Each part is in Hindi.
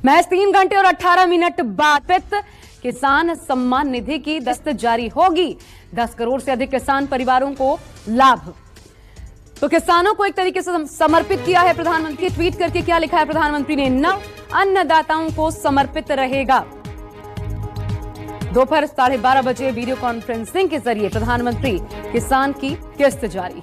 महज 3 घंटे और 18 मिनट बाद किसान सम्मान निधि की दस्त जारी होगी। 10 करोड़ से अधिक किसान परिवारों को लाभ। तो किसानों को एक तरीके से समर्पित किया है प्रधानमंत्री। ट्वीट करके क्या लिखा है प्रधानमंत्री ने? नव अन्नदाताओं को समर्पित रहेगा। दोपहर 12:30 बजे वीडियो कॉन्फ्रेंसिंग के जरिए प्रधानमंत्री किसान की किस्त जारी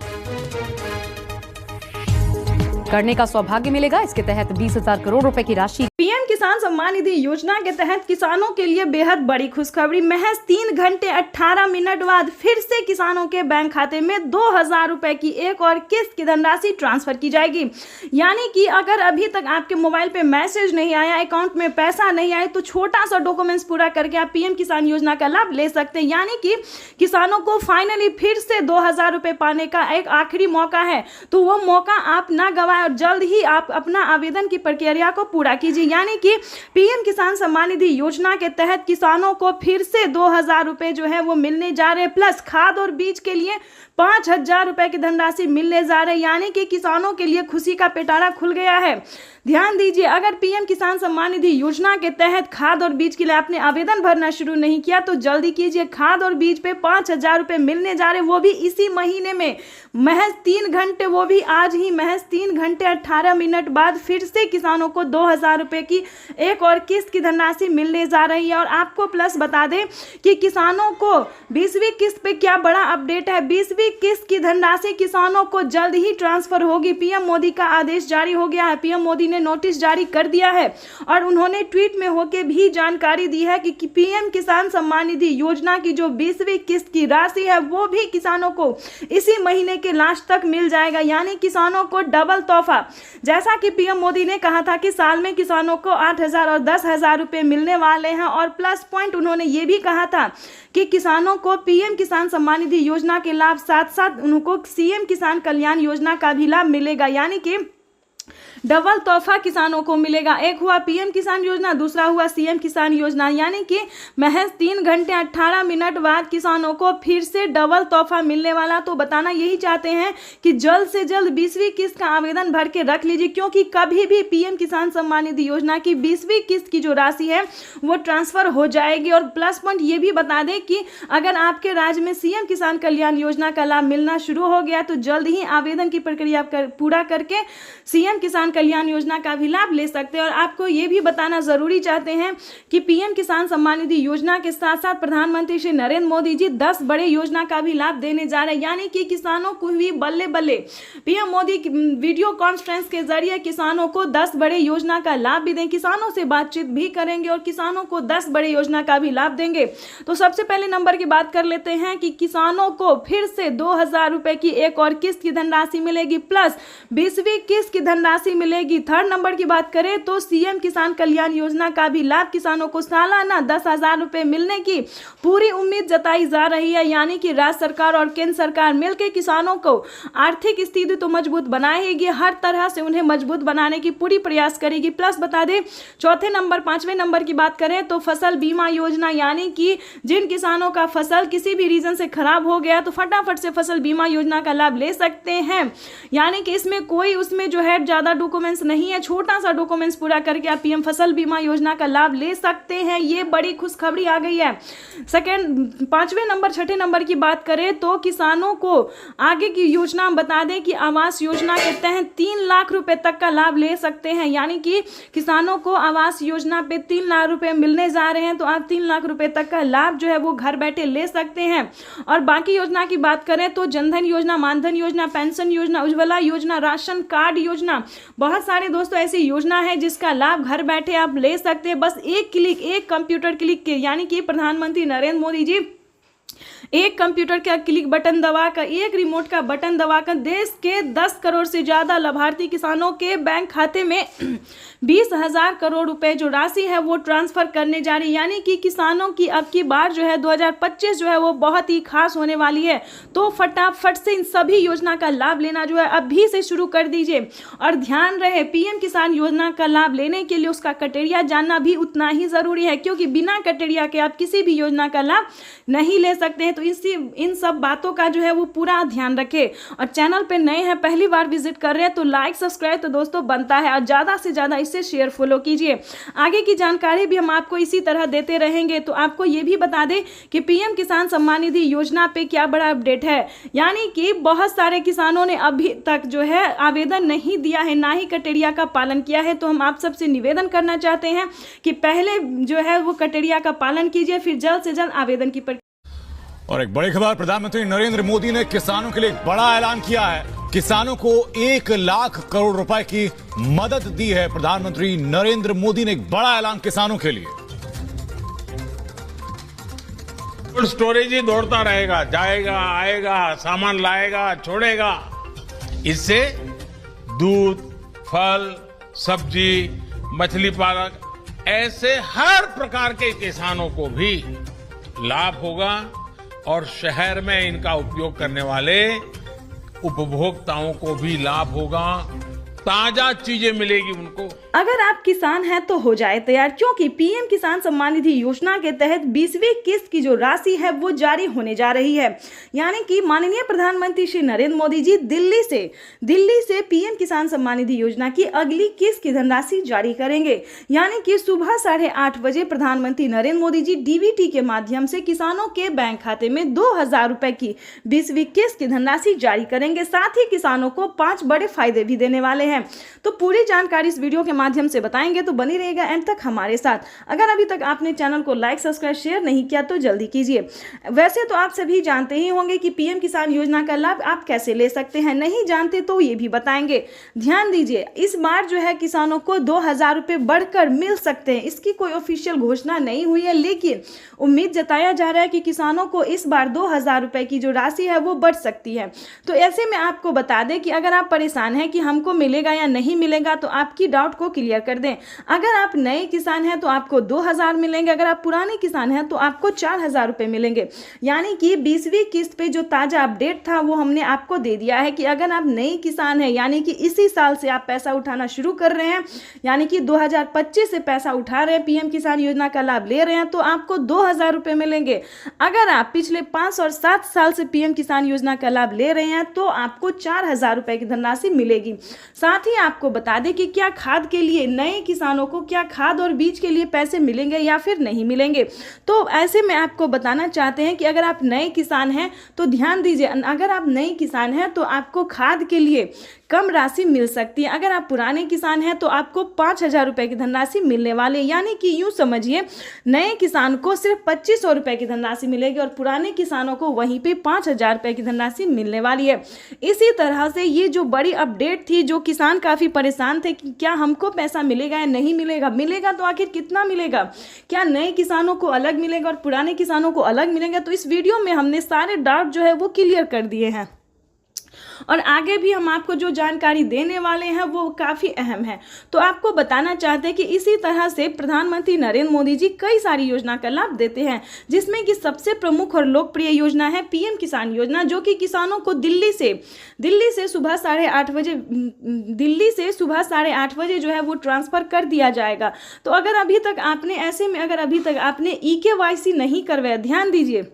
करने का सौभाग्य मिलेगा। इसके तहत 20,000 करोड़ रुपए की राशि। पीएम किसान सम्मान निधि योजना के तहत किसानों के लिए बेहद बड़ी खुशखबरी। महज 3 घंटे 18 मिनट बाद फिर से किसानों के बैंक खाते में 2,000 रुपए की एक और किस्त की धनराशि ट्रांसफर की जाएगी। यानी कि अगर अभी तक आपके मोबाइल पे मैसेज नहीं आया, अकाउंट में पैसा नहीं आए, तो छोटा सा डॉक्यूमेंट्स पूरा करके आप पीएम किसान योजना का लाभ ले सकते हैं। यानी कि किसानों को फाइनली फिर से 2,000 रुपए पाने का एक आखिरी मौका है, तो वो मौका आप ना गवाएं और जल्द ही आप अपना आवेदन की प्रक्रिया को पूरा कीजिए। यानी कि पीएम किसान सम्मान निधि योजना के तहत किसानों को फिर से 2,000 रुपए जो है वो मिलने जा रहे हैं, प्लस खाद और बीज के लिए 5,000 रुपए की धनराशि मिलने जा रहे हैं। यानी कि किसानों के लिए खुशी का पिटारा खुल गया है। ध्यान दीजिए, अगर पीएम किसान सम्मान निधि योजना के तहत खाद और बीज के लिए आपने आवेदन भरना शुरू नहीं किया तो जल्दी कीजिए। खाद और बीज पे 5,000 रुपए मिलने जा रहे, वो भी इसी महीने में। महज 3 घंटे, वो भी आज ही महज 3 घंटे 18 मिनट बाद फिर से किसानों को 2,000 रुपए की एक और किस्त की धनराशि मिलने जा रही है। और आपको प्लस बता दें कि किसानों को 20वीं किस्त पे क्या बड़ा अपडेट है। 20वीं किस्त की धनराशि किसानों को जल्द ही ट्रांसफर होगी। पीएम मोदी का आदेश जारी हो गया है। पीएम मोदी ने नोटिस जारी कर दिया है और उन्होंने ट्वीट में होकर भी जानकारी दी है कि पीएम किसान सम्मान निधि योजना की जो 20वीं किस्त की राशि है वो भी किसानों को इसी महीने के लास्ट तक मिल जाएगा। यानी किसानों को डबल तोहफा। जैसा कि पीएम मोदी ने कहा था कि साल में किसानों को 8,000 और 10,000 रुपए मिलने वाले हैं। और प्लस पॉइंट उन्होंने ये भी कहा था कि किसानों को पीएम किसान सम्मान निधि योजना के लाभ साथ साथ उनको सीएम किसान कल्याण योजना का भी लाभ मिलेगा। यानी कि डबल तोहफा किसानों को मिलेगा। एक हुआ पीएम किसान योजना, दूसरा हुआ सीएम किसान योजना। यानी कि महज 3 घंटे 18 मिनट बाद किसानों को फिर से डबल तोहफा मिलने वाला। तो बताना यही चाहते हैं कि जल्द से जल्द 20वीं किस्त का आवेदन भर के रख लीजिए, क्योंकि कभी भी पीएम किसान सम्मान निधि योजना की 20वीं किस्त की जो राशि है वो ट्रांसफर हो जाएगी। और प्लस पॉइंट ये भी बता दें कि अगर आपके राज्य में सीएम किसान कल्याण योजना का लाभ मिलना शुरू हो गया तो जल्द ही आवेदन की प्रक्रिया पूरा करके सीएम किसान कल्याण योजना का भी लाभ ले सकते हैं। और आपको ये भी बताना जरूरी चाहते हैं कि पीएम किसान सम्मान निधि योजना के साथ साथ प्रधानमंत्री श्री नरेंद्र मोदी जी 10 बड़े योजना का भी लाभ देने जा रहे हैं। यानी कि किसानों को भी बल्ले बल्ले पीएम मोदी वीडियो कॉन्फ्रेंस के जरिए किसानों को 10 बड़े योजना का लाभ भी दें। किसानों से बातचीत भी करेंगे और किसानों को 10 बड़े योजना का भी लाभ देंगे। तो सबसे पहले नंबर की बात कर लेते हैं कि किसानों को फिर से 2,000 रुपए की एक और किस्त की धनराशि मिलेगी, प्लस 20वीं किस्त की धनराशि मिलेगी। थर्ड नंबर की बात करें तो सीएम किसान कल्याण योजना का भी लाभ किसानों को सालाना 10,000 रुपए मिलने की पूरी उम्मीद जताई जा रही है। यानी कि राज्य सरकार और केंद्र सरकार मिलकर किसानों को आर्थिक स्थिति तो मजबूत बनाएगी, हर तरह से उन्हें मजबूत बनाने की पूरी प्रयास करेगी। प्लस बता दें चौथे नंबर 5वें नंबर की बात करें तो फसल बीमा योजना। यानी कि जिन किसानों का फसल किसी भी रीजन से खराब हो गया तो फटाफट से फसल बीमा योजना का लाभ ले सकते हैं। यानी कि इसमें कोई उसमें जो है ज्यादा डॉक्यूमेंट्स नहीं है, छोटा सा डॉक्यूमेंट्स पूरा करके आप पीएम फसल बीमा योजना का लाभ ले सकते हैं। ये बड़ी खुशखबरी आ गई है। सेकंड 5वें नंबर 6ठे नंबर की बात करें तो किसानों को आगे की योजना बता दें कि आवास योजना के तहत 3 लाख रुपए तक का लाभ ले सकते हैं। यानी कि किसानों को आवास योजना पे 3 लाख रुपए मिलने जा रहे हैं, तो आप 3 लाख रुपए तक का लाभ जो है वो घर बैठे ले सकते हैं। और बाकी योजना की बात करें तो जनधन योजना, मानधन योजना, पेंशन योजना, उज्ज्वला योजना, राशन कार्ड योजना, बहुत सारे दोस्तों ऐसी योजना है जिसका लाभ घर बैठे आप ले सकते हैं। बस एक क्लिक, एक कंप्यूटर क्लिक के। यानी कि प्रधानमंत्री नरेंद्र मोदी जी एक कंप्यूटर का क्लिक बटन दबाकर, एक रिमोट का बटन दबाकर देश के 10 करोड़ से ज्यादा लाभार्थी किसानों के बैंक खाते में 20,000 करोड़ रुपए जो राशि है वो ट्रांसफर करने जा रही है। यानी कि किसानों की अब की बार जो है 2025 जो है वो बहुत ही खास होने वाली है। तो फटाफट से इन सभी योजना का लाभ लेना जो है अभी से शुरू कर दीजिए। और ध्यान रहे पीएम किसान योजना का लाभ लेने के लिए उसका क्राइटेरिया जानना भी उतना ही जरूरी है, क्योंकि बिना क्राइटेरिया के आप किसी भी योजना का लाभ नहीं ले सकते हैं तो इन सब बातों का जो है वो पूरा ध्यान रखें। और चैनल पे नए हैं, पहली बार विजिट कर रहे हैं तो लाइक सब्सक्राइब तो दोस्तों बनता है, और ज़्यादा से ज़्यादा इसे शेयर फॉलो कीजिए। आगे की जानकारी भी हम आपको इसी तरह देते रहेंगे। तो आपको ये भी बता दें कि पीएम किसान सम्मान निधि योजना पे क्या बड़ा अपडेट है, यानी कि बहुत सारे किसानों ने अभी तक जो है आवेदन नहीं दिया है, ना ही कटेरिया का पालन किया है। तो हम आप सबसे निवेदन करना चाहते हैं कि पहले जो है वो कटेरिया का पालन कीजिए, फिर जल्द से जल्द आवेदन की और एक बड़ी खबर, प्रधानमंत्री नरेंद्र मोदी ने किसानों के लिए एक बड़ा ऐलान किया है। किसानों को 1 लाख करोड़ रुपए की मदद दी है। प्रधानमंत्री नरेंद्र मोदी ने एक बड़ा ऐलान किसानों के लिए। कोल्ड स्टोरेज ही दौड़ता रहेगा, जाएगा आएगा, सामान लाएगा छोड़ेगा। इससे दूध, फल, सब्जी, मछली पालक, ऐसे हर प्रकार के किसानों को भी लाभ होगा और शहर में इनका उपयोग करने वाले उपभोक्ताओं को भी लाभ होगा। ताजा चीजें मिलेगी उनको। अगर आप किसान हैं तो हो जाए तैयार, क्योंकि पीएम किसान सम्मान निधि योजना के तहत 20वीं किस्त की जो राशि है वो जारी होने जा रही है। यानी कि माननीय प्रधानमंत्री श्री नरेंद्र मोदी जी दिल्ली से पीएम किसान सम्मान निधि योजना की अगली किस्त की धनराशि जारी करेंगे। यानी कि सुबह 8:30 बजे प्रधानमंत्री नरेंद्र मोदी जी डीबीटी के माध्यम से किसानों के बैंक खाते में 2000 रुपए की 20वीं किस्त की धनराशि जारी करेंगे। साथ ही किसानों को 5 बड़े फायदे भी देने वाले हैं। तो पूरी जानकारी इस वीडियो के माध्यम से बताएंगे, तो बनी रहेगा एंड तक हमारे साथ। अगर अभी तक आपने चैनल को लाइक सब्सक्राइब शेयर नहीं किया तो जल्दी कीजिए। वैसे तो आप सभी जानते ही होंगे कि पीएम किसान योजना का लाभ आप कैसे ले सकते हैं, नहीं जानते तो ये भी बताएंगे। ध्यान दीजिए, इस बार जो है किसानों को 2000 रुपए बढ़कर मिल सकते हैं। इसकी कोई ऑफिशियल घोषणा नहीं हुई है, लेकिन उम्मीद जताया जा रहा है कि किसानों को इस बार 2000 रुपए की जो राशि है वो बढ़ सकती है। तो ऐसे में आपको बता दें कि अगर आप परेशान हैं कि हमको मिलेगा या नहीं मिलेगा, तो आपकी डाउट को क्लियर कर दें। अगर आप नए किसान हैं तो आपको 2000 मिलेंगे, अगर आप पुराने किसान हैं तो आपको 4000 रुपए मिलेंगे। यानी कि 20वीं किस्त पे जो ताजा अपडेट था वो हमने आपको दे दिया है कि अगर आप नए किसान हैं, यानी कि इसी साल से आप पैसा उठाना शुरू कर रहे हैं, यानी कि 2025 से पैसा उठा रहे हैं, पीएम किसान योजना का लाभ ले रहे हैं, तो आपको 2000 रुपए मिलेंगे। अगर आप पिछले 5 और 7 साल से पीएम किसान योजना का लाभ ले रहे हैं तो आपको 4000 रुपए की धनराशि मिलेगी। साथ ही आपको बता दें कि क्या खाद के लिए नए किसानों को क्या खाद और बीज के लिए पैसे मिलेंगे या फिर नहीं मिलेंगे। तो ऐसे में आपको बताना चाहते हैं कि अगर आप नए किसान हैं तो ध्यान दीजिए, अगर आप नए किसान हैं तो आपको खाद के लिए कम राशि मिल सकती है। अगर आप पुराने किसान हैं तो आपको 5000 रुपए की धनराशि मिलने वाले, यानी कि यूं समझिए नए किसान को सिर्फ 2500 रुपए की धनराशि मिलेगी और पुराने किसानों को वहीं पे 5000 रुपए की धनराशि मिलने वाली है। इसी तरह से ये जो बड़ी अपडेट थी, जो किसान काफी परेशान थे कि क्या हमको पैसा मिलेगा या नहीं मिलेगा, मिलेगा तो आखिर कितना मिलेगा, क्या नए किसानों को अलग मिलेगा और पुराने किसानों को अलग मिलेगा। तो इस वीडियो में हमने सारे डाउट जो है वो क्लियर कर दिए हैं और आगे भी हम आपको जो जानकारी देने वाले हैं वो काफ़ी अहम है। तो आपको बताना चाहते हैं कि इसी तरह से प्रधानमंत्री नरेंद्र मोदी जी कई सारी योजना का लाभ देते हैं, जिसमें कि सबसे प्रमुख और लोकप्रिय योजना है पीएम किसान योजना, जो कि किसानों को दिल्ली से सुबह 8:30 बजे जो है वो ट्रांसफ़र कर दिया जाएगा। तो अगर अभी तक आपने EKYC नहीं करवाया, ध्यान दीजिए,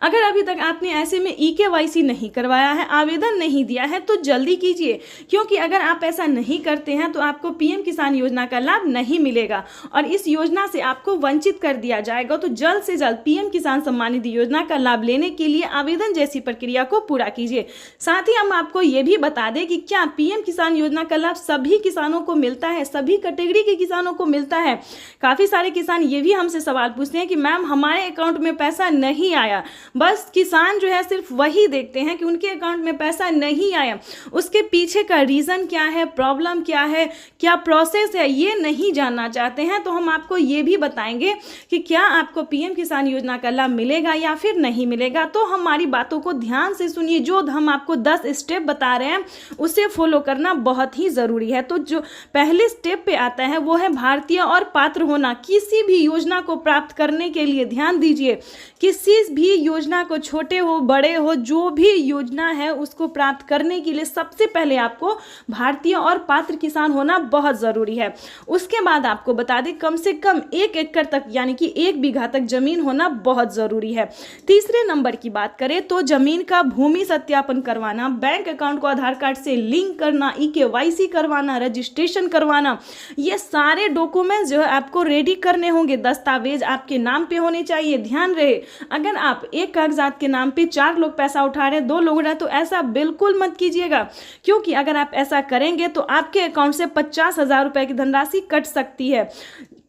अगर अभी तक आपने ऐसे में EKYC नहीं करवाया है, आवेदन नहीं दिया है, तो जल्दी कीजिए, क्योंकि अगर आप ऐसा नहीं करते हैं तो आपको पीएम किसान योजना का लाभ नहीं मिलेगा और इस योजना से आपको वंचित कर दिया जाएगा। तो जल्द से जल्द पीएम किसान सम्मान निधि योजना का लाभ लेने के लिए आवेदन जैसी प्रक्रिया को पूरा कीजिए। साथ ही हम आपको ये भी बता दें कि क्या पीएम किसान योजना का लाभ सभी किसानों को मिलता है, सभी कैटेगरी के किसानों को मिलता है। काफ़ी सारे किसान ये भी हमसे सवाल पूछते हैं कि मैम हमारे अकाउंट में पैसा नहीं आया। बस किसान जो है सिर्फ वही देखते हैं कि उनके अकाउंट में पैसा नहीं आया, उसके पीछे का रीज़न क्या है, प्रॉब्लम क्या है, क्या प्रोसेस है, ये नहीं जानना चाहते हैं। तो हम आपको ये भी बताएंगे कि क्या आपको पीएम किसान योजना का लाभ मिलेगा या फिर नहीं मिलेगा। तो हमारी बातों को ध्यान से सुनिए, जो हम आपको 10 स्टेप बता रहे हैं उसे फॉलो करना बहुत ही ज़रूरी है। तो जो पहले स्टेप पे आता है वो है भारतीय और पात्र होना। किसी भी योजना को प्राप्त करने के लिए ध्यान दीजिए, किसी भी योजना योजना को, छोटे हो बड़े हो, जो भी योजना है उसको प्राप्त करने के लिए सबसे पहले आपको भारतीय और पात्र किसान होना बहुत ज़रूरी है। उसके बाद आपको बता दें कम से कम 1 एकड़ तक यानी कि 1 बीघा तक जमीन होना बहुत ज़रूरी है। तीसरे नंबर की बात करें तो जमीन का भूमि सत्यापन करवाना, बैंक अकाउंट को आधार कार्ड से लिंक करना, EKYC करवाना, रजिस्ट्रेशन करवाना, ये सारे डॉक्यूमेंट्स जो है आपको रेडी करने होंगे। दस्तावेज आपके नाम पे होने चाहिए। ध्यान रहे, अगर आप एक कागजात के नाम पे 4 लोग पैसा उठा रहे हैं, 2 लोग रहे, तो ऐसा बिल्कुल मत कीजिएगा, क्योंकि अगर आप ऐसा करेंगे तो आपके अकाउंट से 50,000 रुपए की धनराशि कट सकती है।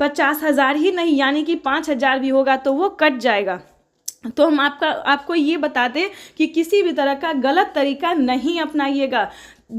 50,000 ही नहीं यानी कि 5,000 भी होगा तो वो कट जाएगा। तो हम आपको ये बता दें कि किसी भी तरह का गलत तरीका नहीं अपनाइएगा।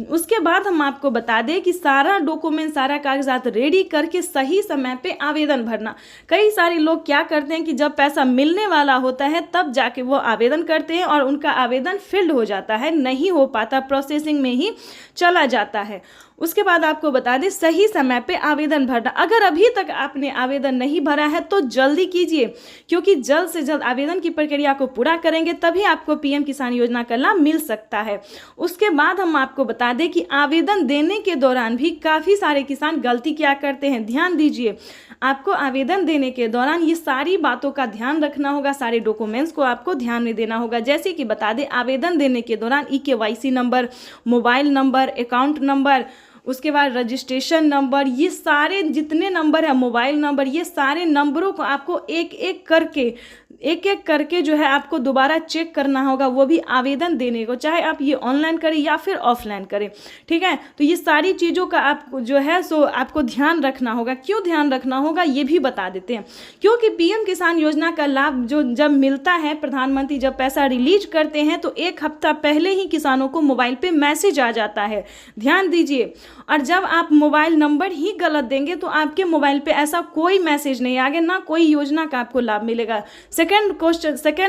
उसके बाद हम आपको बता दें कि सारा डॉक्यूमेंट, सारा कागजात रेडी करके सही समय पे आवेदन भरना। कई सारे लोग क्या करते हैं कि जब पैसा मिलने वाला होता है तब जाके वो आवेदन करते हैं और उनका आवेदन फिल्ड हो जाता है, नहीं हो पाता, प्रोसेसिंग में ही चला जाता है। उसके बाद आपको बता दें सही समय पे आवेदन भरना। अगर अभी तक आपने आवेदन नहीं भरा है तो जल्दी कीजिए, क्योंकि जल्द से जल्द आवेदन की प्रक्रिया को पूरा करेंगे तभी आपको PM किसान योजना का लाभ मिल सकता है। उसके बाद हम आपको बता दें कि आवेदन देने के दौरान भी काफ़ी सारे किसान गलती क्या करते हैं। ध्यान दीजिए, आपको आवेदन देने के दौरान ये सारी बातों का ध्यान रखना होगा, सारे डॉक्यूमेंट्स को आपको ध्यान में देना होगा। जैसे कि बता दें आवेदन देने के दौरान EKYC number, mobile number, account number, उसके बाद रजिस्ट्रेशन नंबर, ये सारे जितने नंबर है, मोबाइल नंबर, ये सारे नंबरों को आपको एक एक करके जो है आपको दोबारा चेक करना होगा, वो भी आवेदन देने को, चाहे आप ये ऑनलाइन करें या फिर ऑफलाइन करें। ठीक है, तो ये सारी चीज़ों का आपको जो है सो आपको ध्यान रखना होगा। क्यों ध्यान रखना होगा ये भी बता देते हैं, क्योंकि PM किसान योजना का लाभ जो जब मिलता है, प्रधानमंत्री जब पैसा रिलीज करते हैं तो 1 हफ्ता पहले ही किसानों को मोबाइल पे मैसेज आ जाता है। ध्यान दीजिए, और जब आप मोबाइल नंबर ही गलत देंगे तो आपके मोबाइल पे ऐसा कोई मैसेज नहीं आगे, ना कोई योजना का आपको लाभ मिलेगा। सेकंड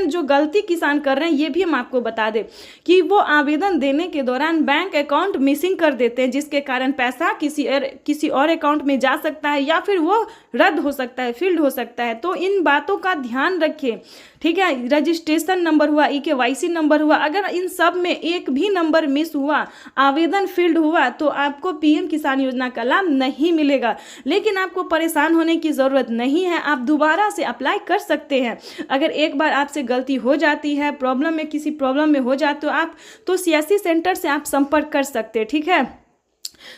जो गलती किसान कर रहे हैं ये भी हम आपको बता दें कि वो आवेदन देने के दौरान बैंक अकाउंट मिसिंग कर देते हैं, जिसके कारण पैसा किसी और अकाउंट में जा सकता है या फिर वो रद्द हो सकता है, फील्ड हो सकता है। तो इन बातों का ध्यान रखिए। ठीक है, रजिस्ट्रेशन नंबर हुआ, EKYC नंबर हुआ, अगर इन सब में एक भी नंबर मिस हुआ, आवेदन फील्ड हुआ, तो आपको PM किसान योजना का लाभ नहीं मिलेगा। लेकिन आपको परेशान होने की ज़रूरत नहीं है, आप दोबारा से अप्लाई कर सकते हैं। अगर एक बार आपसे गलती हो जाती है, किसी प्रॉब्लम में हो जाते हो आप, तो CSC सेंटर से आप संपर्क कर सकते हैं। ठीक है,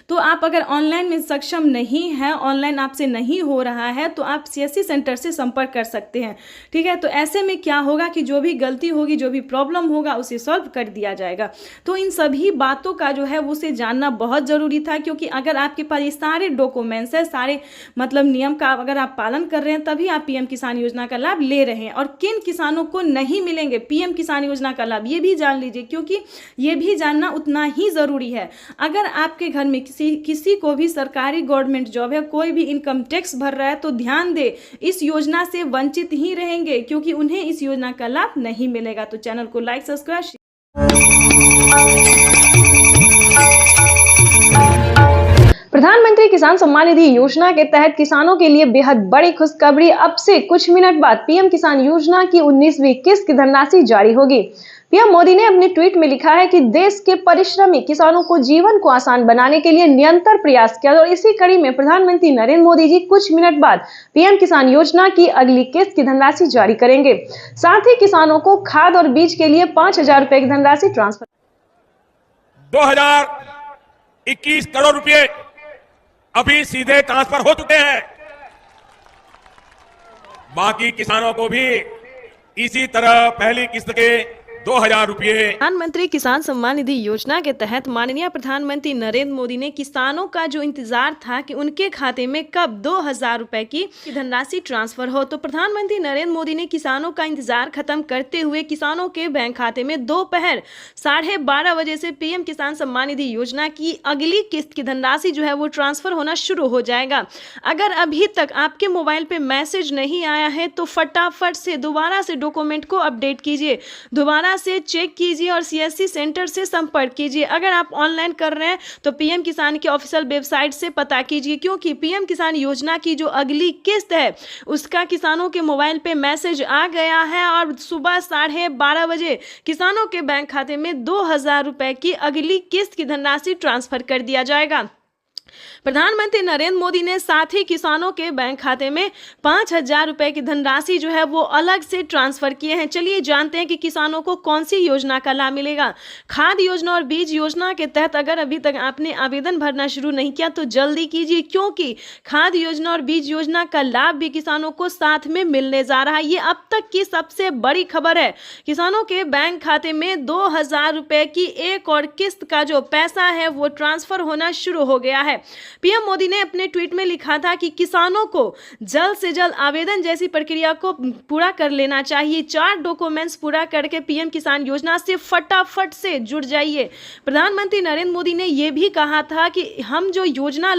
तो आप अगर ऑनलाइन में सक्षम नहीं है, ऑनलाइन आपसे नहीं हो रहा है, तो आप CSC सेंटर से संपर्क कर सकते हैं। ठीक है, तो ऐसे में क्या होगा कि जो भी गलती होगी, जो भी प्रॉब्लम होगा, उसे सॉल्व कर दिया जाएगा। तो इन सभी बातों का जो है उसे जानना बहुत ज़रूरी था, क्योंकि अगर आपके पास ये सारे डॉक्यूमेंट्स है, सारे मतलब नियम का अगर आप पालन कर रहे हैं, तभी आप PM किसान योजना का लाभ ले रहे हैं। और किन किसानों को नहीं मिलेंगे PM किसान योजना का लाभ, ये भी जान लीजिए, क्योंकि ये भी जानना उतना ही ज़रूरी है। अगर आपके घर में किसी को भी सरकारी गवर्नमेंट जॉब है, कोई भी इनकम टैक्स भर रहा है, तो ध्यान दे, इस योजना से वंचित ही रहेंगे, क्योंकि उन्हें इस योजना का लाभ नहीं मिलेगा। तो चैनल को लाइक, सब्सक्राइब। प्रधानमंत्री किसान सम्मान निधि योजना के तहत किसानों के लिए बेहद बड़ी खुशखबरी। अब से कुछ मिनट बाद PM किसान योजना की 19वीं किस्त की धनराशि जारी होगी। PM मोदी ने अपने ट्वीट में लिखा है कि देश के परिश्रमी किसानों को जीवन को आसान बनाने के लिए निरंतर प्रयास किया, और इसी कड़ी में प्रधानमंत्री नरेंद्र मोदी जी कुछ मिनट बाद PM किसान योजना की अगली किस्त की धनराशि जारी करेंगे। साथ ही किसानों को खाद और बीज के लिए 5,000 रुपए की धनराशि ट्रांसफर 2021 करोड़ रुपए अभी सीधे ट्रांसफर हो चुके हैं। बाकी किसानों को भी इसी तरह पहली किस्त के 2,000 रुपए। प्रधानमंत्री किसान सम्मान निधि योजना के तहत माननीय प्रधानमंत्री नरेंद्र मोदी ने किसानों का जो इंतजार था कि उनके खाते में कब 2,000 रुपए की धनराशि ट्रांसफर हो, तो प्रधानमंत्री नरेंद्र मोदी ने किसानों का इंतजार खत्म करते हुए किसानों के बैंक खाते में दोपहर 12:30 बजे से PM किसान सम्मान निधि योजना की अगली किस्त की धनराशि जो है वो ट्रांसफर होना शुरू हो जाएगा। अगर अभी तक आपके मोबाइल पे मैसेज नहीं आया है तो फटाफट से दोबारा से डॉक्यूमेंट को अपडेट कीजिए, दोबारा से चेक कीजिए और सीएससी सेंटर से संपर्क कीजिए। अगर आप ऑनलाइन कर रहे हैं तो पीएम किसान की ऑफिशियल वेबसाइट से पता कीजिए, क्योंकि पीएम किसान योजना की जो अगली किस्त है उसका किसानों के मोबाइल पे मैसेज आ गया है और सुबह 12:30 बजे किसानों के बैंक खाते में 2,000 रुपए की अगली किस्त की धनराशि ट्रांसफर कर दिया जाएगा। प्रधानमंत्री नरेंद्र मोदी ने साथ ही किसानों के बैंक खाते में 5,000 रुपए की धनराशि जो है वो अलग से ट्रांसफर किए हैं। चलिए जानते हैं कि किसानों को कौन सी योजना का लाभ मिलेगा। खाद योजना और बीज योजना के तहत अगर अभी तक आपने आवेदन भरना शुरू नहीं किया तो जल्दी कीजिए, क्योंकि खाद योजना और बीज योजना का लाभ भी किसानों को साथ में मिलने जा रहा है। ये अब तक की सबसे बड़ी खबर है। किसानों के बैंक खाते में 2,000 रुपए की एक और किस्त का जो पैसा है वो ट्रांसफर होना शुरू हो गया है। पीएम मोदी ने अपने ट्वीट में लिखा था कि किसानों को जल्द से जल्द आवेदन जैसी प्रक्रिया को पूरा कर लेना चाहिए। 4 डॉक्यूमेंट्स पूरा करके पीएम किसान योजना से फटाफट से जुड़ जाइए। प्रधानमंत्री नरेंद्र मोदी ने यह भी कहा था कि हम जो योजना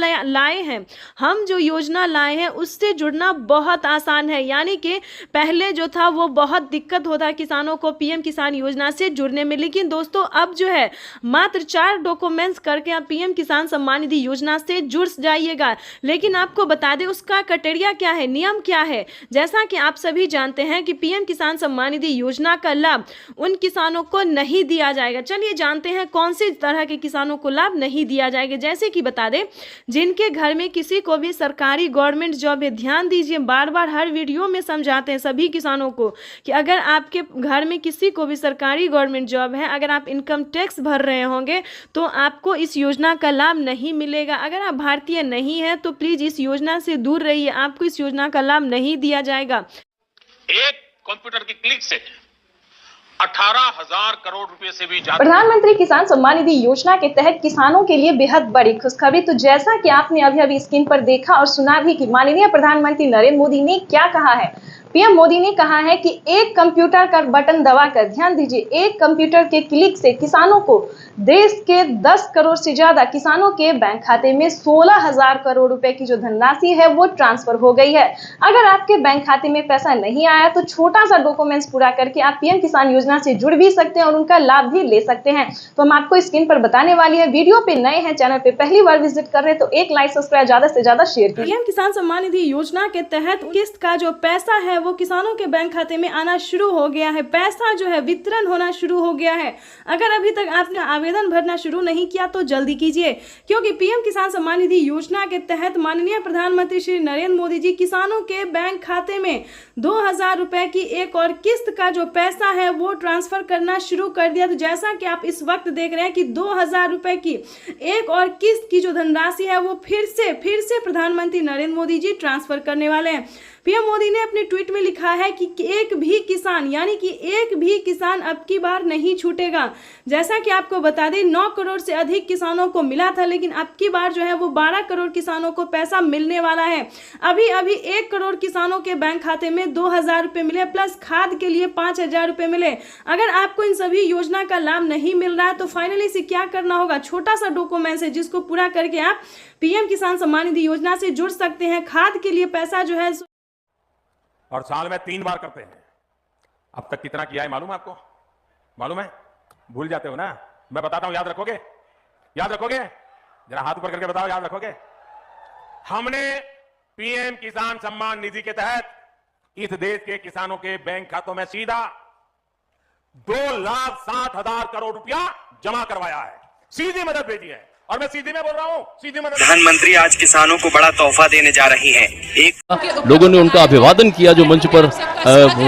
लाए हैं उससे जुड़ना बहुत आसान है, यानी कि पहले जो था वो बहुत दिक्कत होता किसानों को पीएम किसान योजना से जुड़ने में, लेकिन दोस्तों अब जो है मात्र 4 डॉक्यूमेंट्स करके आप पीएम किसान सम्मान निधि योजना से जुड़ जाइएगा। लेकिन आपको बता दें उसका क्राइटेरिया क्या है, नियम क्या है। जैसा कि आप सभी जानते हैं कि पीएम किसान सम्मान निधि योजना का लाभ उन किसानों को नहीं दिया जाएगा। चलिए जानते हैं कौन सी तरह के किसानों को लाभ नहीं दिया जाएगा। जैसे कि बता दें जिनके घर में किसी को भी सरकारी गवर्नमेंट जॉब है, ध्यान दीजिए, बार बार हर वीडियो में समझाते हैं सभी किसानों को कि अगर आपके घर में किसी को भी सरकारी गवर्नमेंट जॉब है, अगर आप इनकम टैक्स भर रहे होंगे तो आपको इस योजना का लाभ नहीं मिलेगा। अगर आप भारतीय नहीं है तो प्लीज इस योजना से दूर रहिए, आपको इस योजना का लाभ नहीं दिया जाएगा। एक कंप्यूटर की क्लिक से 18,000 करोड़ रुपए से भी ज्यादा। प्रधानमंत्री किसान सम्मान निधि योजना के तहत किसानों के लिए बेहद बड़ी खुशखबरी। तो जैसा कि आपने अभी स्क्रीन पर देखा और सुना भी कि माननीय प्रधानमंत्री नरेंद्र मोदी ने क्या कहा है। पीएम मोदी ने कहा है कि एक कंप्यूटर का बटन दबाकर, ध्यान दीजिए, एक कंप्यूटर के क्लिक से किसानों को देश के 10 करोड़ से ज्यादा किसानों के बैंक खाते में 16,000 करोड़ रुपए की जो धनराशि है वो ट्रांसफर हो गई है। अगर आपके बैंक खाते में पैसा नहीं आया तो छोटा सा डॉक्यूमेंट्स पूरा करके आप पीएम किसान योजना से जुड़ भी सकते हैं और उनका लाभ भी ले सकते हैं। तो हम आपको स्क्रीन पर बताने वाली है। वीडियो पे नए हैं, चैनल पे पहली बार विजिट कर रहे हैं तो एक लाइक सब्सक्राइब ज्यादा से ज्यादा शेयर कीजिए। पीएम किसान सम्मान निधि योजना के तहत किस्त का जो पैसा है वो किसानों के बैंक खाते में आना शुरू हो गया है। पैसा जो है वितरण होना शुरू हो गया है। अगर अभी तक आपने आवेदन भरना शुरू नहीं किया तो जल्दी कीजिए, क्योंकि पीएम किसान सम्मान निधि योजना के तहत माननीय प्रधानमंत्री श्री नरेंद्र मोदी जी किसानों के बैंक खाते में 2,000 रुपए की एक और किस्त का जो पैसा है वो ट्रांसफर करना शुरू कर दिया। तो जैसा कि आप इस वक्त देख रहे हैं कि 2,000 रुपए की एक और किस्त की जो धनराशि है वो फिर से प्रधानमंत्री नरेंद्र मोदी जी ट्रांसफर करने वाले हैं। पीएम मोदी ने अपने ट्वीट में लिखा है कि एक भी किसान, यानी कि एक भी किसान अब की बार नहीं छूटेगा। जैसा कि आपको बता दें 9 करोड़ से अधिक किसानों को मिला था, लेकिन अब की बार जो है वो 12 करोड़ किसानों को पैसा मिलने वाला है। अभी 1 करोड़ किसानों के बैंक खाते में 2,000 रुपए मिले, प्लस खाद के लिए 5,000 रुपए मिले। अगर आपको इन सभी योजना का लाभ नहीं मिल रहा है तो फाइनली से क्या करना होगा, छोटा सा डॉक्यूमेंट है जिसको पूरा करके आप पीएम किसान सम्मान निधि योजना से जुड़ सकते हैं। खाद के लिए पैसा जो है और साल में 3 बार करते हैं। अब तक कितना किया है मालूम है आपको? मालूम है? भूल जाते हो ना? मैं बताता हूं, याद रखोगे? याद रखोगे? जरा हाथ ऊपर करके बताओ, याद रखोगे? हमने पीएम किसान सम्मान निधि के तहत इस देश के किसानों के बैंक खातों में सीधा 2,60,000 करोड़ रुपया जमा करवाया है। सीधी मदद भेजी है, और मैं सीधी में बोल रहा हूँ, सीधी मदद। प्रधानमंत्री आज किसानों को बड़ा तोहफा देने जा रही हैं। एक लोगों ने उनका अभिवादन किया। जो मंच पर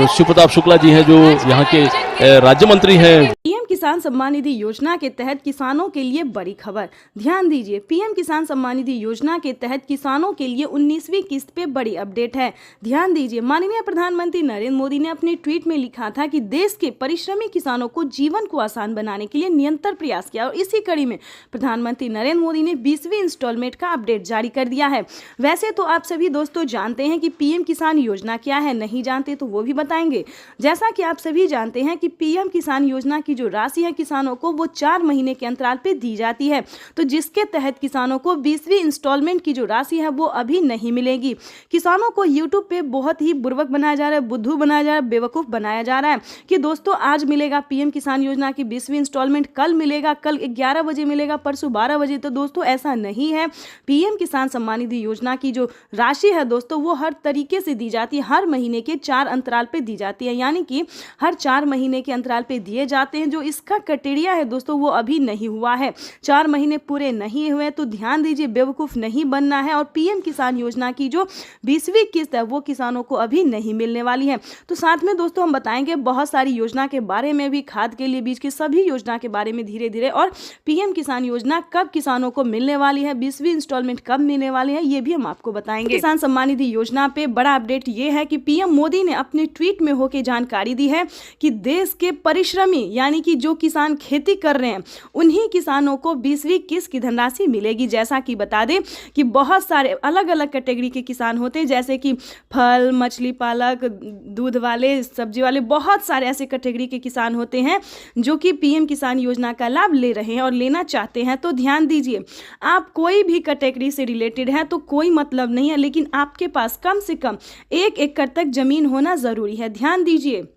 शिव प्रताप शुक्ला जी हैं जो यहाँ के राज्य मंत्री हैं। पीएम किसान सम्मान निधि योजना के तहत किसानों के लिए बड़ी खबर, ध्यान दीजिए। पीएम किसान सम्मान निधि योजना के तहत किसानों के लिए 19वीं किस्त पे बड़ी अपडेट है, ध्यान दीजिए। माननीय प्रधानमंत्री नरेंद्र मोदी ने अपने ट्वीट में लिखा था कि देश के परिश्रमी किसानों को जीवन को आसान बनाने के लिए निरंतर प्रयास किया, और इसी कड़ी में प्रधानमंत्री नरेंद्र मोदी ने 20वीं इंस्टॉलमेंट का अपडेट जारी कर दिया है। वैसे तो आप सभी दोस्तों जानते हैं कि पीएम किसान योजना क्या है, नहीं जानते तो वो भी बताएंगे। जैसा कि आप सभी जानते हैं कि पीएम किसान योजना की जो राशि राशि है किसानों को वो 4 महीने के अंतराल पे दी जाती है। तो जिसके तहत किसानों को 20वीं इंस्टॉलमेंट की जो राशि है वो अभी नहीं मिलेगी। किसानों को यूट्यूब पे बहुत ही बुर्बक बनाया जा रहा है, बुद्धू बनाया जा रहा है, बेवकूफ़ बनाया जा रहा है कि दोस्तों आज मिलेगा पीएम किसान योजना की 20वीं इंस्टॉलमेंट, कल मिलेगा, कल 11 बजे मिलेगा, परसों 12 बजे। तो दोस्तों ऐसा नहीं है। पीएम किसान सम्मान निधि योजना की जो राशि है दोस्तों वो हर तरीके से दी जाती है, हर महीने के 4 अंतराल पे दी जाती है, यानी कि हर 4 महीने के अंतराल पे दिए जाते हैं। जो इसका क्राइटेरिया है दोस्तों वो अभी नहीं हुआ है, 4 महीने पूरे नहीं हुए। तो ध्यान दीजिए, बेवकूफ़ नहीं बनना है। और पीएम किसान योजना की जो 20वीं किस्त है वो किसानों को अभी नहीं मिलने वाली है। तो साथ में दोस्तों हम बताएंगे बहुत सारी योजना के बारे में भी, खाद के लिए बीज की सभी योजना के बारे में धीरे धीरे, और पीएम किसान योजना कब किसानों को मिलने वाली है, 20वीं इंस्टॉलमेंट कब मिलने वाली है, ये भी हम आपको बताएंगे। किसान सम्मान निधि योजना पे बड़ा अपडेट ये है कि पीएम मोदी ने अपने ट्वीट में होकर जानकारी दी है कि देश के परिश्रमी यानी कि जो किसान खेती कर रहे हैं उन्हीं किसानों को 20वीं किस्त की धनराशि मिलेगी। जैसा कि बता दें कि बहुत सारे अलग अलग कैटेगरी के किसान होते हैं, जैसे कि फल, मछली पालक, दूध वाले, सब्जी वाले, बहुत सारे ऐसे कैटेगरी के किसान होते हैं जो कि पीएम किसान योजना का लाभ ले रहे हैं और लेना चाहते हैं। तो ध्यान दीजिए, आप कोई भी कैटेगरी से रिलेटेड है तो कोई मतलब नहीं है, लेकिन आपके पास कम से कम 1 एकड़ तक जमीन होना ज़रूरी है। ध्यान दीजिए,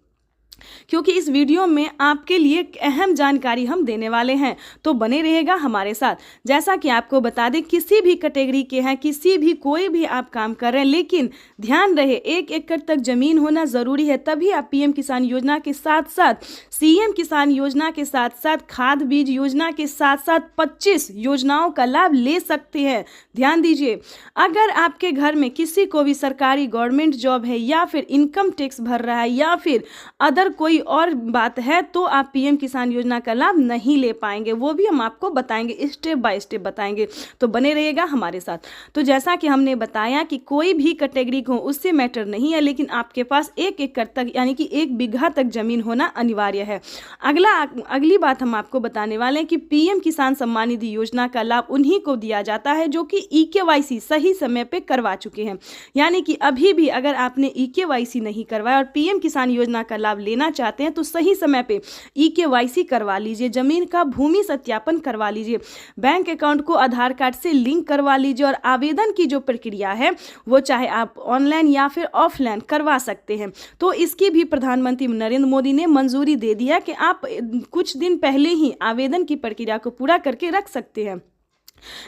क्योंकि इस वीडियो में आपके लिए एक अहम जानकारी हम देने वाले हैं, तो बने रहेगा हमारे साथ। जैसा कि आपको बता दें, किसी भी कैटेगरी के हैं, किसी भी कोई भी आप काम कर रहे हैं, लेकिन ध्यान रहे 1 एकड़ तक जमीन होना ज़रूरी है, तभी आप पीएम किसान योजना के साथ साथ, सीएम किसान योजना के साथ साथ, खाद बीज योजना के साथ साथ 25 योजनाओं का लाभ ले सकते हैं। ध्यान दीजिए, अगर आपके घर में किसी को भी सरकारी गवर्नमेंट जॉब है या फिर इनकम टैक्स भर रहा है या फिर अदर कोई और बात है, तो आप पीएम किसान योजना का लाभ नहीं ले पाएंगे। वो भी हम आपको बताएंगे, स्टेप बाय स्टेप बताएंगे, तो बने रहिएगा हमारे साथ। तो जैसा कि हमने बताया कि कोई भी कैटेगरी हो उससे मैटर नहीं है, लेकिन आपके पास 1 एकड़ तक यानी कि 1 बीघा तक जमीन होना अनिवार्य है। अगली बात हम आपको बताने वाले हैं कि पीएम किसान सम्मान निधि योजना का लाभ उन्हीं को दिया जाता है जो कि EKYC सही समय पे करवा चुके हैं। यानी कि अभी भी अगर आपने EKYC नहीं करवाया और पीएम किसान योजना का लाभ लेना चाहते हैं तो सही समय पे EKYC करवा लीजिए, जमीन का भूमि सत्यापन करवा लीजिए, बैंक अकाउंट को आधार कार्ड से लिंक करवा लीजिए, और आवेदन की जो प्रक्रिया है वो चाहे आप ऑनलाइन या फिर ऑफलाइन करवा सकते हैं। तो इसकी भी प्रधानमंत्री नरेंद्र मोदी ने मंजूरी दे दिया कि आप कुछ दिन पहले ही आवेदन की प्रक्रिया को पूरा करके रख सकते हैं।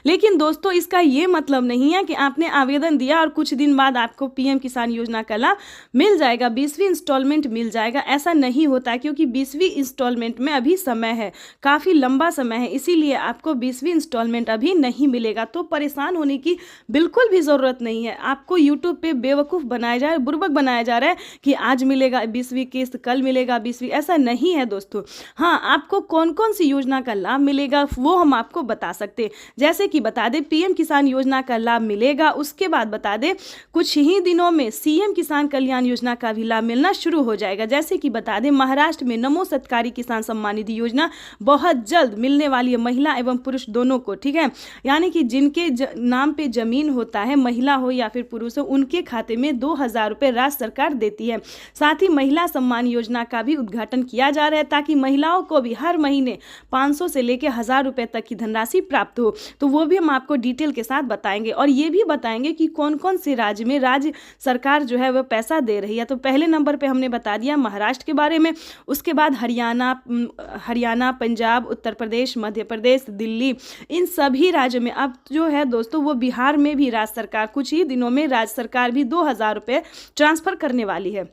लेकिन दोस्तों इसका ये मतलब नहीं है कि आपने आवेदन दिया और कुछ दिन बाद आपको पीएम किसान योजना का लाभ मिल जाएगा, 20वीं इंस्टॉलमेंट मिल जाएगा। ऐसा नहीं होता है, क्योंकि 20वीं इंस्टॉलमेंट में अभी समय है, काफ़ी लंबा समय है, इसीलिए आपको 20वीं इंस्टॉलमेंट अभी नहीं मिलेगा। तो परेशान होने की बिल्कुल भी ज़रूरत नहीं है। आपको यूट्यूब पे बेवकूफ़ बनाया जा रहा है, बुर्बक बनाया जा रहा है कि आज मिलेगा 20वीं किस्त, कल मिलेगा 20वीं, ऐसा नहीं है दोस्तों। हाँ, आपको कौन कौन सी योजना का लाभ मिलेगा वो हम आपको बता सकते हैं। जैसे कि बता दें पीएम किसान योजना का लाभ मिलेगा, उसके बाद बता दें कुछ ही दिनों में सीएम किसान कल्याण योजना का भी लाभ मिलना शुरू हो जाएगा। जैसे कि बता दें महाराष्ट्र में नमो सत्कारी किसान सम्मान निधि योजना बहुत जल्द मिलने वाली है, महिला एवं पुरुष दोनों को, ठीक है। यानी कि जिनके नाम पे जमीन होता है, महिला हो या फिर पुरुष हो, उनके खाते में 2000 रुपये राज्य सरकार देती है। साथ ही महिला सम्मान योजना का भी उद्घाटन किया जा रहा है ताकि महिलाओं को भी हर महीने 500 से लेकर 1000 रुपये तक की धनराशि प्राप्त हो। तो वो भी हम आपको डिटेल के साथ बताएंगे, और ये भी बताएंगे कि कौन कौन से राज्य में राज्य सरकार जो है वो पैसा दे रही है। तो पहले नंबर पे हमने बता दिया महाराष्ट्र के बारे में, उसके बाद हरियाणा, पंजाब, उत्तर प्रदेश, मध्य प्रदेश, दिल्ली, इन सभी राज्यों में अब जो है दोस्तों वो बिहार में भी राज्य सरकार कुछ ही दिनों में राज्य सरकार भी 2000 रुपये ट्रांसफर करने वाली है,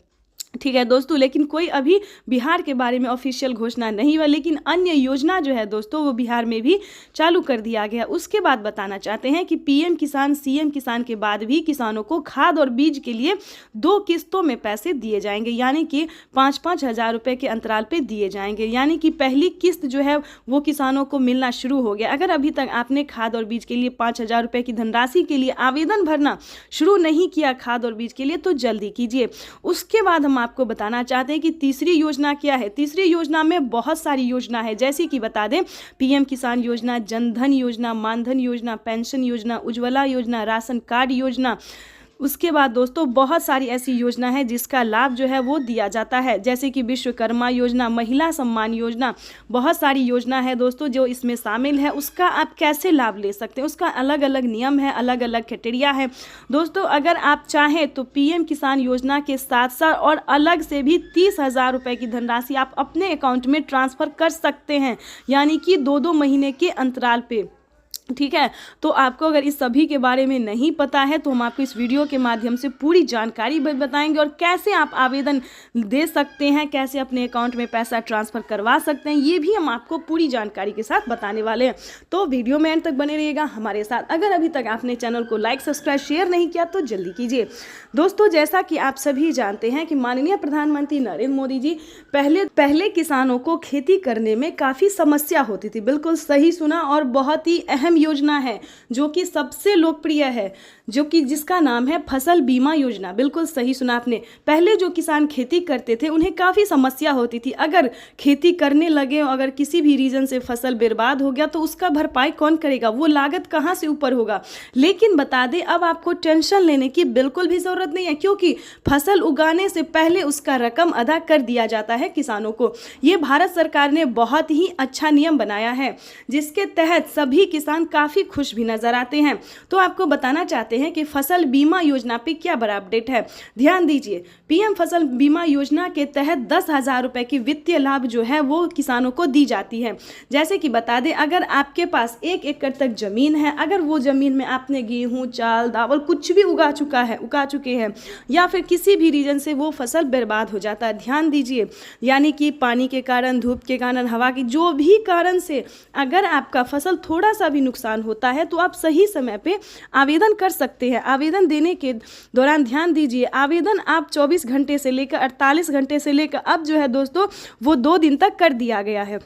ठीक है दोस्तों। लेकिन कोई अभी बिहार के बारे में ऑफिशियल घोषणा नहीं हुआ, लेकिन अन्य योजना जो है दोस्तों वो बिहार में भी चालू कर दिया गया। उसके बाद बताना चाहते हैं कि पीएम किसान, सीएम किसान के बाद भी किसानों को खाद और बीज के लिए 2 किस्तों में पैसे दिए जाएंगे, यानी कि 5-5 हज़ार रुपये के अंतराल पे दिए जाएंगे। यानी कि पहली किस्त जो है वो किसानों को मिलना शुरू हो गया। अगर अभी तक आपने खाद और बीज के लिए 5000 रुपये की धनराशि के लिए आवेदन भरना शुरू नहीं किया खाद और बीज के लिए, तो जल्दी कीजिए। उसके बाद हम आपको बताना चाहते हैं कि तीसरी योजना क्या है। तीसरी योजना में बहुत सारी योजना है, जैसे कि बता दें पीएम किसान योजना, जनधन योजना, मानधन योजना, पेंशन योजना, उज्ज्वला योजना, राशन कार्ड योजना, उसके बाद दोस्तों बहुत सारी ऐसी योजना है जिसका लाभ जो है वो दिया जाता है, जैसे कि विश्वकर्मा योजना, महिला सम्मान योजना, बहुत सारी योजना है दोस्तों जो इसमें शामिल है। उसका आप कैसे लाभ ले सकते हैं, उसका अलग अलग नियम है, अलग अलग क्राइटेरिया है दोस्तों। अगर आप चाहें तो पीएम किसान योजना के साथ साथ और अलग से भी 30,000 रुपये की धनराशि आप अपने अकाउंट में ट्रांसफ़र कर सकते हैं, यानी कि 2-2 महीने के अंतराल पे, ठीक है। तो आपको अगर इस सभी के बारे में नहीं पता है तो हम आपको इस वीडियो के माध्यम से पूरी जानकारी बताएंगे और कैसे आप आवेदन दे सकते हैं, कैसे अपने अकाउंट में पैसा ट्रांसफ़र करवा सकते हैं, ये भी हम आपको पूरी जानकारी के साथ बताने वाले हैं। तो वीडियो में एंड तक बने रहिएगा हमारे साथ। अगर अभी तक आपने चैनल को लाइक, सब्सक्राइब, शेयर नहीं किया तो जल्दी कीजिए। दोस्तों जैसा कि आप सभी जानते हैं कि माननीय प्रधानमंत्री नरेंद्र मोदी जी पहले किसानों को खेती करने में काफ़ी समस्या होती थी। बिल्कुल सही सुना, और बहुत ही अहम योजना है जो कि सबसे लोकप्रिय है, जो कि जिसका नाम है फसल बीमा योजना। बिल्कुल सही सुना आपने। पहले जो किसान खेती करते थे उन्हें काफ़ी समस्या होती थी, अगर खेती करने लगे और अगर किसी भी रीज़न से फसल बर्बाद हो गया तो उसका भरपाई कौन करेगा, वो लागत कहाँ से ऊपर होगा। लेकिन बता दें अब आपको टेंशन लेने की बिल्कुल भी ज़रूरत नहीं है, क्योंकि फसल उगाने से पहले उसका रकम अदा कर दिया जाता है किसानों को। ये भारत सरकार ने बहुत ही अच्छा नियम बनाया है, जिसके तहत सभी किसान काफ़ी खुश भी नजर आते हैं। तो आपको बताना चाहते हैं कि फसल बीमा योजना पे क्या बड़ा अपडेट है। ध्यान दीजिए, पीएम फसल बीमा योजना के तहत 10,000 रुपए की वित्तीय लाभ जो है वो किसानों को दी जाती है। जैसे कि बता दें, अगर आपके पास 1 एकड़ तक जमीन है, अगर वो जमीन में आपने गेहूं, चावल, दावल कुछ भी उगा चुके हैं, या फिर किसी भी रीजन से वो फसल बर्बाद हो जाता है, ध्यान दीजिए, यानी कि पानी के कारण, धूप के कारण, हवा की जो भी कारण से अगर आपका फसल थोड़ा सा भी नुकसान होता है तो आप सही समय पे आवेदन कर सकते हैं। आवेदन देने के दौरान ध्यान दीजिए, आवेदन आप 24 घंटे से लेकर 48 घंटे से लेकर अब जो है दोस्तों वो 2 दिन तक कर दिया गया है,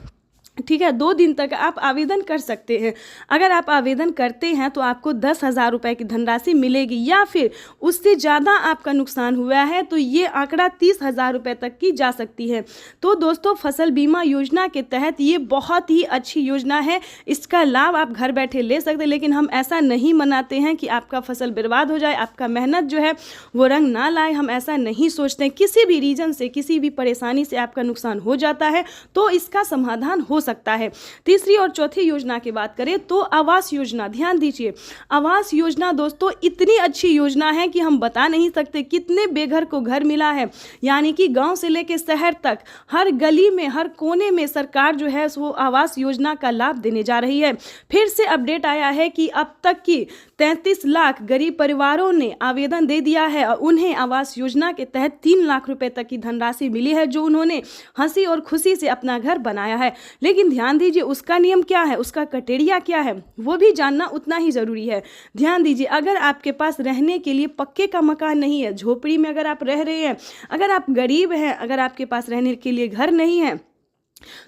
ठीक है। 2 दिन तक आप आवेदन कर सकते हैं। अगर आप आवेदन करते हैं तो आपको 10,000 रुपये की धनराशि मिलेगी, या फिर उससे ज़्यादा आपका नुकसान हुआ है तो ये आंकड़ा 30,000 रुपये तक की जा सकती है। तो दोस्तों फसल बीमा योजना के तहत ये बहुत ही अच्छी योजना है, इसका लाभ आप घर बैठे ले सकते हैं। लेकिन हम ऐसा नहीं मनाते हैं कि आपका फसल बर्बाद हो जाए, आपका मेहनत जो है वो रंग ना लाए, हम ऐसा नहीं सोचते हैं। किसी भी रीजन से, किसी भी परेशानी से आपका नुकसान हो जाता है तो इसका समाधान हो सकता है। तीसरी और चौथी योजना की बात करें तो आवास योजना। ध्यान दीजिए, आवास योजना दोस्तों इतनी अच्छी योजना है कि हम बता नहीं सकते कितने बेघर को घर मिला है, यानी कि गांव से लेकर शहर तक हर गली में, हर कोने में सरकार जो है वो आवास योजना का लाभ देने जा रही है। फिर से अपडेट आया है कि अब तक की 33 लाख गरीब परिवारों ने आवेदन दे दिया है और उन्हें आवास योजना के तहत 3 लाख रुपए तक की धनराशि मिली है, जो उन्होंने हंसी और खुशी से अपना घर बनाया है। लेकिन ध्यान दीजिए उसका नियम क्या है, उसका क्राइटेरिया क्या है, वो भी जानना उतना ही ज़रूरी है। ध्यान दीजिए, अगर आपके पास रहने के लिए पक्के का मकान नहीं है, झोपड़ी में अगर आप रह रहे हैं, अगर आप गरीब हैं, अगर आपके पास रहने के लिए घर नहीं है,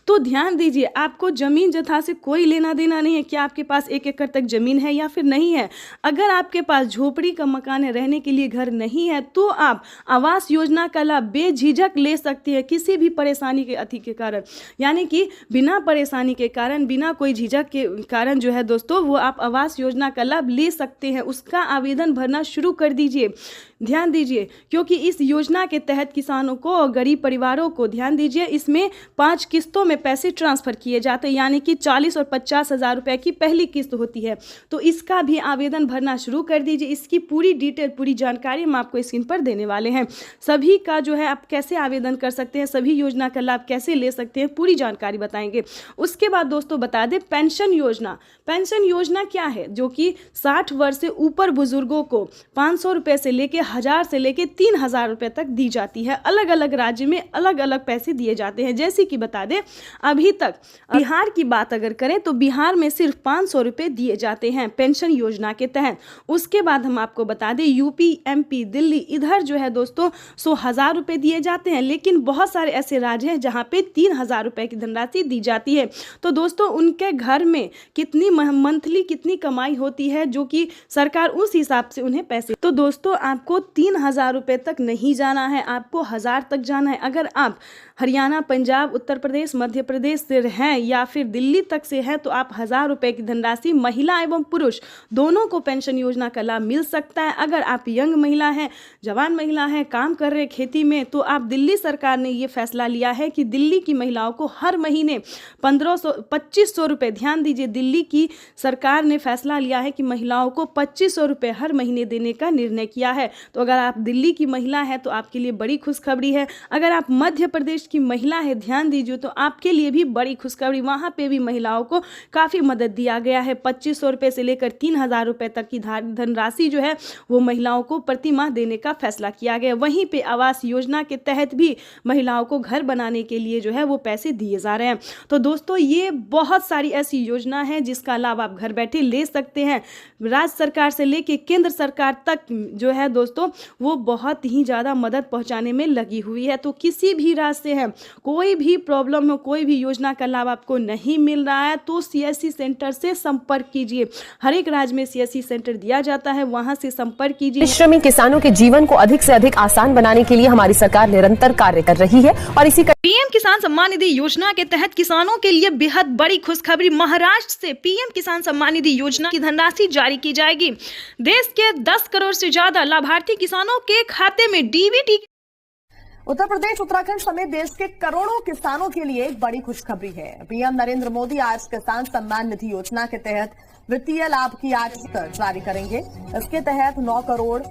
तो ध्यान दीजिए आपको जमीन जथा से कोई लेना देना नहीं है कि आपके पास 1 एकड़ तक जमीन है या फिर नहीं है। अगर आपके पास झोपड़ी का मकान है, रहने के लिए घर नहीं है, तो आप आवास योजना का लाभ बेझिझक ले सकती है, किसी भी परेशानी के अति के कारण, यानी कि बिना परेशानी के कारण, बिना कोई झिझक के कारण जो है दोस्तों वो आप आवास योजना का लाभ ले सकते हैं। उसका आवेदन भरना शुरू कर दीजिए। ध्यान दीजिए, क्योंकि इस योजना के तहत किसानों को और गरीब परिवारों को, ध्यान दीजिए, इसमें 5 किस्तों में पैसे ट्रांसफ़र किए जाते हैं, यानी कि 40 और 50,000 रुपये की पहली किस्त होती है। तो इसका भी आवेदन भरना शुरू कर दीजिए। इसकी पूरी डिटेल, पूरी जानकारी हम आपको स्क्रीन पर देने वाले हैं। सभी का जो है आप कैसे आवेदन कर सकते हैं, सभी योजना का लाभ कैसे ले सकते हैं, पूरी जानकारी बताएंगे। उसके बाद दोस्तों बता दें पेंशन योजना। पेंशन योजना क्या है, जो कि 60 वर्ष से ऊपर बुजुर्गों को 500 रुपये से लेकर 1000 से लेकर 3000 रुपये तक दी जाती है। अलग अलग राज्य में अलग अलग पैसे दिए जाते हैं। जैसे कि बता दें, अभी तक बिहार की बात अगर करें तो बिहार में सिर्फ 500 रुपये दिए जाते हैं पेंशन योजना के तहत। उसके बाद हम आपको बता दें यूपी, एमपी, दिल्ली, इधर जो है दोस्तों 100,000 रुपये दिए जाते हैं। लेकिन बहुत सारे ऐसे राज्य हैं जहाँ पे 3000 रुपये की धनराशि दी जाती है। तो दोस्तों उनके घर में कितनी मंथली कितनी कमाई होती है, जो कि सरकार उस हिसाब से उन्हें पैसे। तो दोस्तों आपको 3000 रुपये तक नहीं जाना है, आपको 1000 तक जाना है। अगर आप हरियाणा, पंजाब, उत्तर प्रदेश प्रदेश, मध्य प्रदेश से हैं या फिर दिल्ली तक से हैं तो आप 1000 रुपये की धनराशि महिला एवं पुरुष दोनों को पेंशन योजना का लाभ मिल सकता है। अगर आप यंग महिला हैं, जवान महिला हैं, काम कर रहे खेती में, तो आप दिल्ली सरकार ने ये फैसला लिया है कि दिल्ली की महिलाओं को हर महीने 2500 रुपये, ध्यान दीजिए, दिल्ली की सरकार ने फैसला लिया है कि महिलाओं को 2500 रुपये हर महीने देने का निर्णय किया है। तो अगर आप दिल्ली की महिला हैं तो आपके लिए बड़ी खुशखबरी है। अगर आप मध्य प्रदेश की महिला है, ध्यान दीजिए, तो आपके लिए भी बड़ी खुशखबरी, वहाँ पे भी महिलाओं को काफ़ी मदद दिया गया है। 2500 रुपये से लेकर 3000 रुपये तक की धनराशि जो है वो महिलाओं को प्रति माह देने का फैसला किया गया। वहीं पे आवास योजना के तहत भी महिलाओं को घर बनाने के लिए जो है वो पैसे दिए जा रहे हैं। तो दोस्तों, ये बहुत सारी ऐसी योजना है जिसका लाभ आप घर बैठे ले सकते हैं। राज्य सरकार से लेके केंद्र सरकार तक जो है दोस्तों वो बहुत ही ज़्यादा मदद पहुंचाने में लगी हुई है। तो किसी भी राज्य से है, कोई भी प्रॉब्लम हो, कोई भी योजना का लाभ आपको नहीं मिल रहा है तो CSC सेंटर से संपर्क कीजिए। हर एक राज्य में CSC सेंटर दिया जाता है, वहां से संपर्क कीजिए। परिश्रमी किसानों के जीवन को अधिक से अधिक आसान बनाने के लिए हमारी सरकार निरंतर कार्य कर रही है और इसी PM किसान सम्मान निधि योजना के तहत किसानों के लिए बेहद बड़ी खुशखबरी। महाराष्ट्र से PM किसान सम्मान निधि योजना की धनराशि जारी की जाएगी। देश के 10 करोड़ से ज्यादा लाभार्थी किसानों के खाते में DBT। उत्तर प्रदेश, उत्तराखंड समेत देश के करोड़ों किसानों के लिए एक बड़ी खुशखबरी है। PM नरेंद्र मोदी आज किसान सम्मान निधि योजना के तहत वित्तीय लाभ की आज जारी करेंगे। इसके तहत 9 करोड़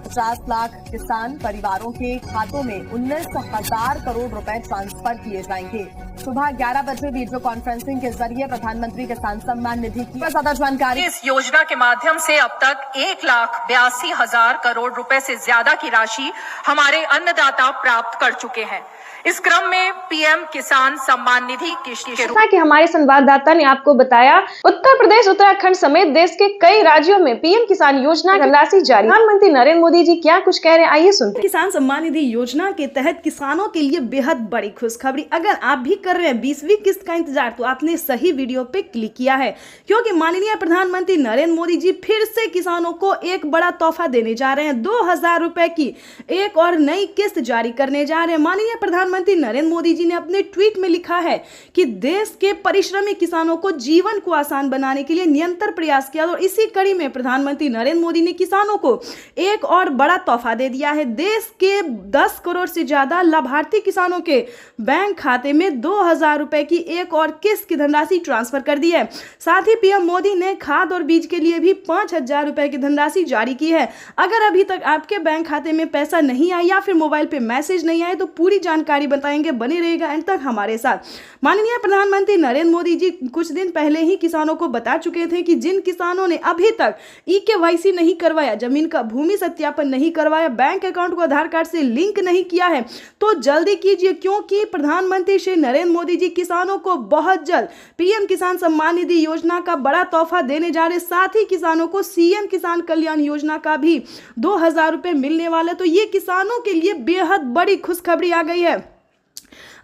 50 लाख किसान परिवारों के खातों में 19,000 करोड़ रुपए ट्रांसफर किए जाएंगे। सुबह 11 बजे वीडियो कॉन्फ्रेंसिंग के जरिए प्रधानमंत्री किसान सम्मान निधि की ज्यादा जानकारी। इस योजना के माध्यम से अब तक 1,82,000 करोड़ रुपए से ज्यादा की राशि हमारे अन्नदाता प्राप्त कर चुके हैं। इस क्रम में PM किसान सम्मान निधि किस्त के रूप कि हमारे संवाददाता ने आपको बताया, उत्तर प्रदेश, उत्तराखंड समेत देश के कई राज्यों में PM किसान योजना धनराशि जारी। प्रधानमंत्री नरेंद्र मोदी जी क्या कुछ कह रहे हैं, आइए सुनते हैं। किसान सम्मान निधि योजना के तहत किसानों के लिए बेहद बड़ी खुशखबरी। अगर आप भी कर रहे हैं 20वीं किस्त का इंतजार तो आपने सही वीडियो पे क्लिक किया है, क्योंकि माननीय प्रधानमंत्री नरेंद्र मोदी जी फिर से किसानों को एक बड़ा तोहफा देने जा रहे हैं। 2000 रुपए की एक और नई किस्त जारी करने जा रहे हैं। माननीय प्रधानमंत्री नरेंद्र मोदी जी ने अपने ट्वीट में लिखा है कि देश के परिश्रमी किसानों को जीवन को आसान बनाने के लिए निरंतर प्रयास किया और इसी कड़ी में प्रधानमंत्री नरेंद्र मोदी ने किसानों को एक और बड़ा तोहफा दे दिया है। देश के 10 करोड़ से ज्यादा लाभार्थी किसानों के बैंक खाते में 2000 रुपए की एक और किस्त की धनराशि ट्रांसफर कर दी है। साथ ही PM मोदी ने खाद और बीज के लिए भी 5000 रुपए की धनराशि जारी की है। अगर अभी तक आपके बैंक खाते में पैसा नहीं आया या फिर मोबाइल पे मैसेज नहीं आए तो पूरी जानकारी बताएंगे, बने रहेगा एंड तक हमारे साथ। माननीय प्रधानमंत्री नरेंद्र मोदी जी कुछ दिन पहले ही किसानों को बता चुके थे कि जिन किसानों ने अभी तक eKYC नहीं करवाया, जमीन का भूमि सत्यापन नहीं करवाया, बैंक अकाउंट को आधार कार्ड से लिंक नहीं किया है तो जल्दी कीजिए, क्योंकि प्रधानमंत्री श्री नरेंद्र मोदी जी किसानों को बहुत जल्द PM किसान सम्मान निधि योजना का बड़ा तोहफा देने जा रहे। साथ ही किसानों को CM किसान कल्याण योजना का भी 2000 रुपए मिलने वाला। तो ये किसानों के लिए बेहद बड़ी खुशखबरी आ गई है।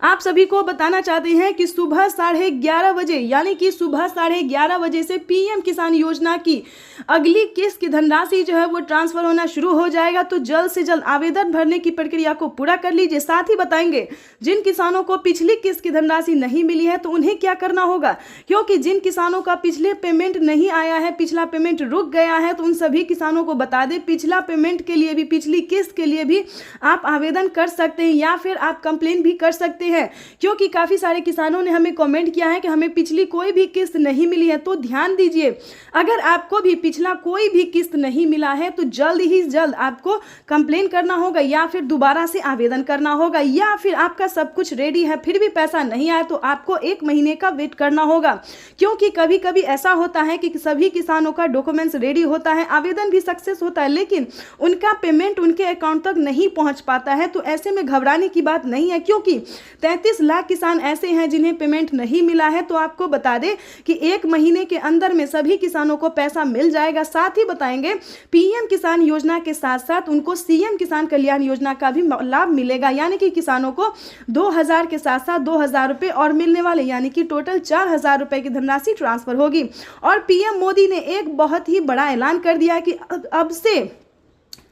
आप सभी को बताना चाहते हैं कि सुबह 11:30 बजे, यानी कि सुबह 11:30 बजे से PM किसान योजना की अगली किस्त की धनराशि जो है वो ट्रांसफर होना शुरू हो जाएगा। तो जल्द से जल्द आवेदन भरने की प्रक्रिया को पूरा कर लीजिए। साथ ही बताएंगे जिन किसानों को पिछली किस्त की धनराशि नहीं मिली है तो उन्हें क्या करना होगा, क्योंकि जिन किसानों का पिछले पेमेंट नहीं आया है, पिछला पेमेंट रुक गया है, तो उन सभी किसानों को बता दें पिछला पेमेंट के लिए भी, पिछली किस्त के लिए भी आप आवेदन कर सकते हैं या फिर आप कंप्लेन भी कर सकते हैं, क्योंकि काफी सारे किसानों ने हमें कमेंट किया है कि हमें पिछली कोई भी किस्त नहीं मिली है। तो ध्यान दीजिए, अगर आपको भी पिछला कोई भी किस्त नहीं मिला है तो जल्द ही जल्द आपको कंप्लेन करना होगा या फिर दोबारा से आवेदन करना होगा, या फिर आपका सब कुछ रेडी है फिर भी पैसा नहीं आया तो आपको 1 महीने का वेट करना होगा। क्योंकि कभी कभी ऐसा होता है कि सभी किसानों का डॉक्यूमेंट्स रेडी होता है, आवेदन भी सक्सेस होता है, लेकिन उनका पेमेंट उनके अकाउंट तक नहीं पहुंच पाता है। तो ऐसे में घबराने की बात नहीं है, क्योंकि 33 लाख किसान ऐसे हैं जिन्हें पेमेंट नहीं मिला है। तो आपको बता दें कि 1 महीने के अंदर में सभी किसानों को पैसा मिल जाएगा। साथ ही बताएंगे PM किसान योजना के साथ साथ उनको CM किसान कल्याण योजना का भी लाभ मिलेगा, यानी कि किसानों को 2000 के साथ साथ 2000 रुपए और मिलने वाले, यानी कि टोटल 4000 रुपए की धनराशि ट्रांसफर होगी। और PM मोदी ने एक बहुत ही बड़ा ऐलान कर दिया कि अब से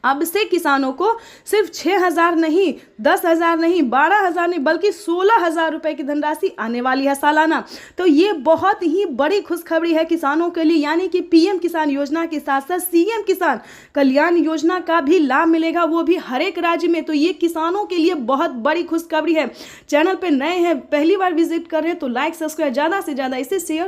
अब से किसानों को सिर्फ 6,000 नहीं, 10,000 नहीं, 12,000 नहीं, बल्कि 16,000 रुपए की धनराशि आने वाली है सालाना। तो ये बहुत ही बड़ी खुशखबरी है किसानों के लिए, यानी कि पीएम किसान योजना के साथ साथ सीएम किसान कल्याण योजना का भी लाभ मिलेगा, वो भी हर एक राज्य में। तो ये किसानों के लिए बहुत बड़ी खुशखबरी है। चैनल पे नए हैं, पहली बार विजिट कर रहे हैं तो लाइक सब्सक्राइब ज़्यादा से ज़्यादा इसे शेयर